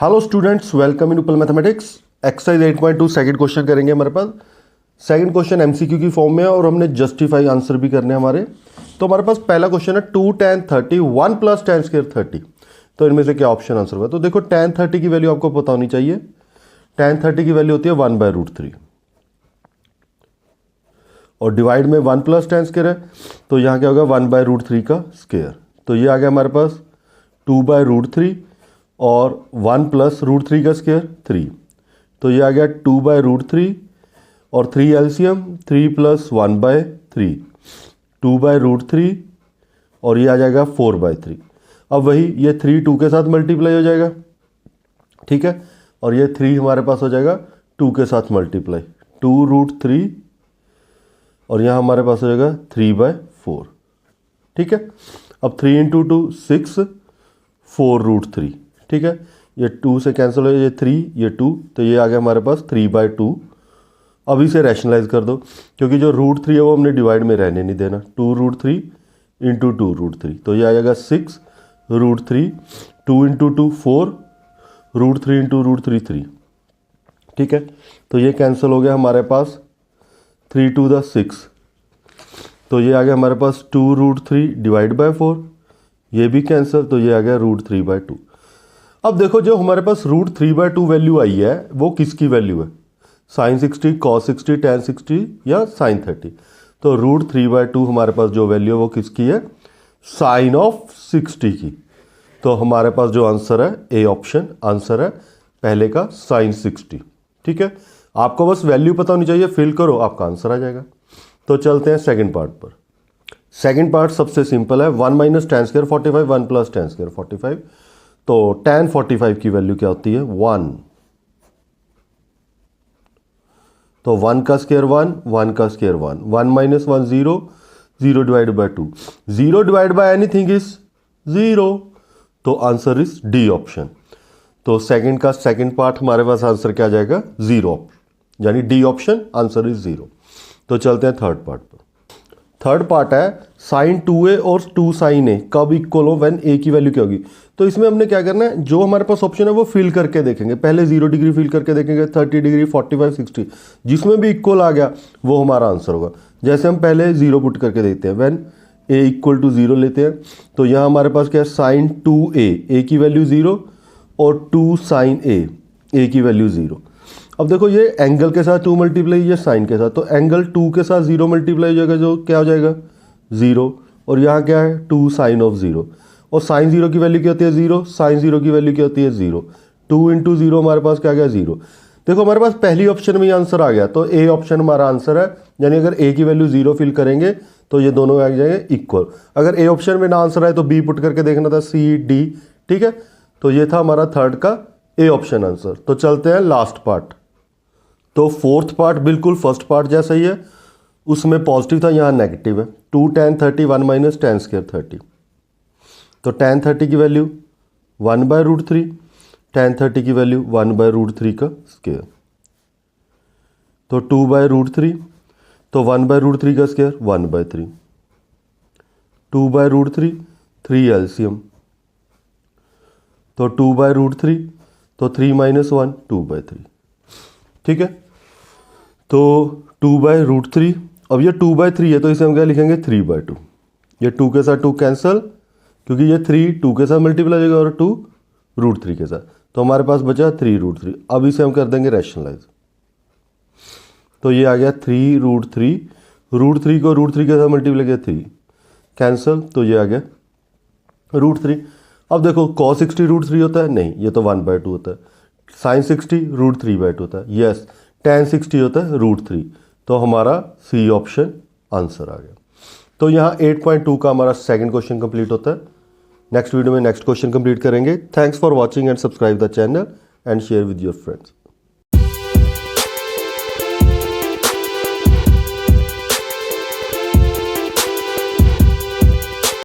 Hello students, welcome in उपल mathematics. Exercise 8.2 second question करेंगे हमारे पास। सेकंड क्वेश्चन एमसीक्यू की फॉर्म में है और हमने जस्टिफाई आंसर भी करने हमारे। तो हमारे पास पहला क्वेश्चन है 2 tan 30 1 + tan स्क्वायर 30। तो इनमें से क्या ऑप्शन आंसर होगा? तो देखो tan 30 की वैल्यू आपको पता होनी चाहिए। tan 30 की वैल्यू होती है 1/√3 और डिवाइड में 1 + tan स्क्वायर है, तो यहाँ क्या होगा 1/√3 का स्क्वायर। तो ये आ गया हमारे पास 2/√3 और 1 + √3 का स्क्वायर 3। तो ये आ गया 2/√3 और 3 एलसीएम 3 + 1/3 2/√3 और ये आ जाएगा 4/3। अब वही ये 3 2 के साथ मल्टीप्लाई हो जाएगा, ठीक है, और ये 3 हमारे पास हो जाएगा 2 के साथ मल्टीप्लाई 2√3 और यहाँ हमारे पास हो जाएगा 3/4, ठीक है। अब 3 × 2 6 4√3, ठीक है। ये 2 से कैंसिल हो, ये 3 ये 2, तो ये आ गया हमारे पास 3/2। अब इसे रैशनलाइज कर दो, क्योंकि जो √3 है वो हमने डिवाइड में रहने नहीं देना। 2√3 × 2√3, तो ये आ जाएगा 6√3 2 × 2 4 √3 × √3 3, ठीक है। तो ये कैंसिल हो गया हमारे पास 3 × 2 = 6, तो ये आ गया हमारे पास 2√3 / 4, ये भी कैंसिल, तो ये आ गया √3/2। अब देखो जो हमारे पास √3/2 वैल्यू आई है वो किसकी वैल्यू है? sin 60 cos 60 tan 60 या sin 30। तो √3/2 हमारे पास जो वैल्यू है वो किसकी है? sin of 60 की। तो हमारे पास जो आंसर है ए ऑप्शन आंसर है पहले का sin 60, ठीक है। आपको बस वैल्यू पता होनी चाहिए, फिल करो आपका आंसर आ जाएगा। तो चलते हैं सेकंड पार्ट पर। सेकंड पार्ट सबसे सिंपल है, 1 - tan स्क्वायर 45 1 + tan स्क्वायर 45। तो tan 45 की वैल्यू क्या होती है? 1। तो 1 का स्क्वायर 1 1 का स्क्वायर 1 1 - 1 0 0 / 2 0 / एनीथिंग इज 0। तो आंसर इज डी ऑप्शन। तो सेकंड का सेकंड पार्ट हमारे पास आंसर क्या आ जाएगा? 0, यानी डी ऑप्शन आंसर इज 0। तो चलते हैं थर्ड पार्ट पर। थर्ड पार्ट है sin 2a और 2 sin a कब इक्वल हो व्हेन a की वैल्यू क्या होगी। तो इसमें हमने क्या करना है, जो हमारे पास ऑप्शन है वो फिल करके देखेंगे। पहले 0 डिग्री फिल करके देखेंगे, 30 डिग्री 45 60, जिसमें भी इक्वल आ गया वो हमारा आंसर होगा। जैसे हम पहले 0 पुट करके देखते हैं, व्हेन a = 0 लेते हैं, तो यहाँ हमारे पास क्या है sin 2a a की वैल्यू 0 और 2 sin a की वैल्यू 0। अब देखो ये एंगल के साथ 2 मल्टीप्लाई, ये साइन के साथ, तो एंगल 2 के साथ 0 मल्टीप्लाई हो जाएगा, जो क्या हो जाएगा 0, और यहाँ क्या है 2 sin of 0, और साइन 0 की वैल्यू क्या होती है 0, साइन 0 की वैल्यू क्या होती है 0, 2 × 0 हमारे पास क्या आ गया 0। देखो हमारे पास पहली ऑप्शन में ही आंसर आ गया, तो ए ऑप्शन हमारा आंसर है। यानी अगर ए की वैल्यू 0 फिल करेंगे तो ये दोनों आ जाएंगे इक्वल। अगर ए ऑप्शन में ना आंसर आए तो बी पुट करके देखना था, सी डी, ठीक है। तो ये था हमारा थर्ड का ए ऑप्शन आंसर। तो चलते हैं लास्ट पार्ट। तो फोर्थ पार्ट बिल्कुल फर्स्ट पार्ट जैसा ही है, उसमें पॉजिटिव था, यहाँ नेगेटिव है। 2 tan 30 1 - tan स्क्वायर 30। तो tan 30 की वैल्यू 1/√3, tan 30 की वैल्यू 1/√3 का स्क्वायर। तो 2/√3, तो 1/√3 का स्क्वायर 1/3, 2/√3 3 एलसीएम, तो 2/√3, तो 3 - 1 2/3, ठीक है। तो 2/√3, अब ये 2/3 है तो इसे हम क्या लिखेंगे 3/2। ये 2 के साथ 2 कैंसल, क्योंकि ये 3 2 के साथ मल्टीप्लाई हो जाएगा और 2 √3 के साथ, तो हमारे पास बचा 3√3। अब इसे हम कर देंगे रैशनलाइज। तो ये आ गया 3√3, √3 को √3 के साथ मल्टीप्लाई किया 3 कैंसल, तो ये आ गया √3। अब देखो cos 60 √3 होता है? नहीं, ये तो 1/2 होता है। sin 60 √3/2 होता है? यस। tan 60 होता है √3। तो हमारा सी ऑप्शन आंसर आ गया। तो यहाँ 8.2 का हमारा सेकंड क्वेश्चन कंप्लीट होता है। नेक्स्ट वीडियो में नेक्स्ट क्वेश्चन कंप्लीट करेंगे। Thanks for watching and subscribe the channel and share with your friends.